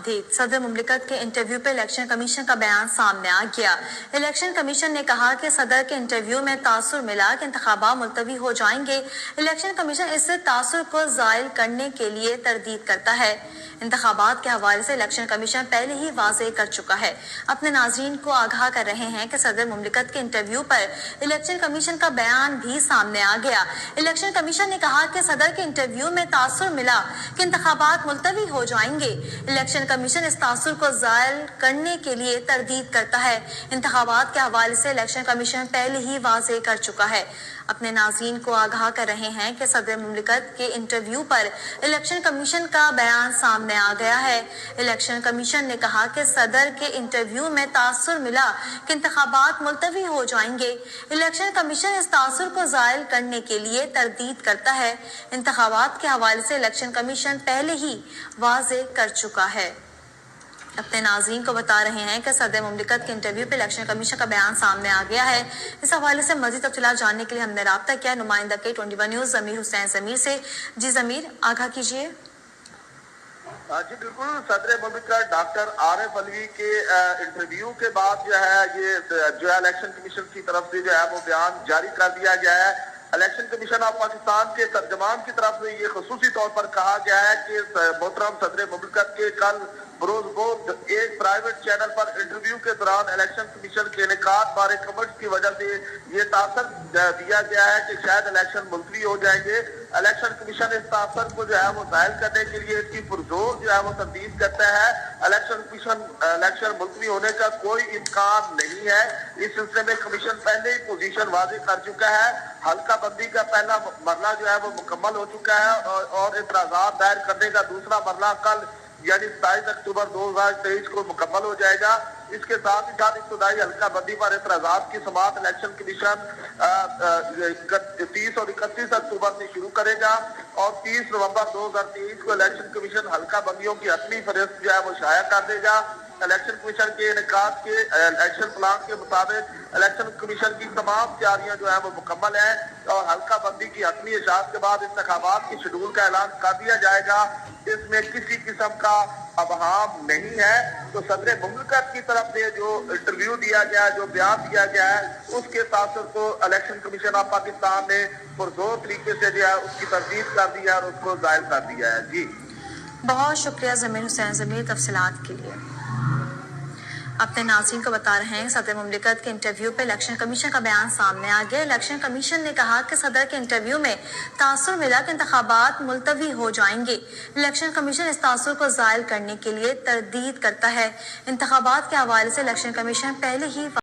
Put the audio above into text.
تمدید۔ صدر مملکت کے انٹرویو پہ الیکشن کمیشن کا بیان سامنے آ گیا۔ الیکشن کمیشن نے کہا کہ صدر کے انٹرویو میں تاثر ملا کہ انتخابات ملتوی ہو جائیں گے۔ الیکشن کمیشن اس سے تاثر کو زائل کرنے کے لیے تردید کرتا ہے۔ انتخابات کے حوالے سے الیکشن کمیشن پہلے ہی واضح کر چکا ہے۔ اپنے ناظرین کو آگاہ کر رہے ہیں کہ صدر مملکت کے انٹرویو پر الیکشن کمیشن کا بیان بھی سامنے آ گیا۔ الیکشن کمیشن نے کہا کہ صدر کے انٹرویو میں تاثر ملا کہ انتخابات ملتوی ہو جائیں گے۔ الیکشن کمیشن اس تاثر کو زائل کرنے کے لیے تردید کرتا ہے۔ انتخابات کے حوالے سے الیکشن کمیشن پہلے ہی واضح کر چکا ہے۔ اپنے ناظرین کو آگاہ کر رہے ہیں کہ صدر مملکت کے انٹرویو پر الیکشن کمیشن کا بیان سامنے آ گیا ہے۔ الیکشن کمیشن نے کہا کہ صدر کے انٹرویو میں تاثر ملا کہ انتخابات ملتوی ہو جائیں گے۔ الیکشن کمیشن اس تاثر کو زائل کرنے کے لیے تردید کرتا ہے۔ انتخابات کے حوالے سے الیکشن کمیشن پہلے ہی واضح کر چکا ہے۔ اپنے ناظرین کو بتا رہے ہیں کہ صدر مملکت کے انٹرویو پہ الیکشن کمیشن کا بیان سامنے آ گیا ہے۔ اس حوالے سے مزید تفصیلات جاننے کے لیے ہم نے رابطہ کیا نمائندہ کے 21 نیوز ضمیر حسین ضمیر سے۔ جی ضمیر، آگاہ کیجیے۔ جی بالکل، صدر مملکت ڈاکٹر عارف علوی کے انٹرویو کے بعد جو ہے یہ الیکشن کمیشن کی طرف سے جو ہے وہ بیان جاری کر دیا گیا ہے۔ الیکشن کمیشن آف پاکستان کے ترجمان کی طرف سے یہ خصوصی طور پر کہا گیا ہے کہ محترم صدر مملکت کے کل بروز بود ایک پرائیویٹ چینل پر انٹرویو کے دوران الیکشن کمیشن کے انعقاد بارے کمنٹس کی وجہ سے یہ تاثر دیا گیا ہے کہ شاید الیکشن ملتوی ہو جائیں گے۔ الیکشن کمیشن اس تاثر کو جو ہے وہ ظاہر کرنے کے لیے اس کی پرزور جو ہے وہ تردید کرتا ہے۔ الیکشن کمیشن الیکشن ملتوی ہونے کا کوئی امکان نہیں ہے۔ اس سلسلے میں کمیشن پہلے ہی پوزیشن واضح کر چکا ہے۔ حلقہ بندی کا پہلا مرحلہ جو ہے وہ مکمل ہو چکا ہے اور اعتراضات دائر کرنے کا دوسرا مرحلہ کل یعنی 27 اکتوبر 2023 کو مکمل ہو جائے گا۔ اس کے ساتھ ہی ساتھ ابتدائی حلقہ بندی پر اعتراضات کی سماعت الیکشن کمیشن 30 اور 31 اکتوبر سے شروع کرے گا اور 30 نومبر 2023 کو الیکشن کمیشن حلقہ بندیوں کی حتمی فہرست جو ہے وہ شائع کر دے گا۔ الیکشن کمیشن کے انعقاد کے الیکشن پلان کے مطابق الیکشن کمیشن کی تمام تیاریاں جو ہیں وہ مکمل ہیں اور حلقہ بندی کی حتمی اشاعت کے بعد انتخابات کی شیڈول کا اعلان کر دیا جائے گا۔ اس میں کسی قسم کا ابہام نہیں ہے۔ تو صدر مملکت کی طرف سے جو انٹرویو دیا گیا ہے، جو بیان دیا گیا ہے، اس کے تاثر کو الیکشن کمیشن آف پاکستان نے پرزور طریقے سے جو ہے اس کی تردید کر دی ہے اور اس کو ظاہر کر دیا ہے۔ جی بہت شکریہ ضمیر حسین ضمیر تفصیلات کے لیے۔ اپنے ناظرین کو بتا رہے ہیں صدر مملکت کے انٹرویو پہ الیکشن کمیشن کا بیان سامنے آ گیا۔ الیکشن کمیشن نے کہا کہ صدر کے انٹرویو میں تاثر ملا کہ انتخابات ملتوی ہو جائیں گے۔ الیکشن کمیشن اس تاثر کو زائل کرنے کے لیے تردید کرتا ہے۔ انتخابات کے حوالے سے الیکشن کمیشن پہلے ہی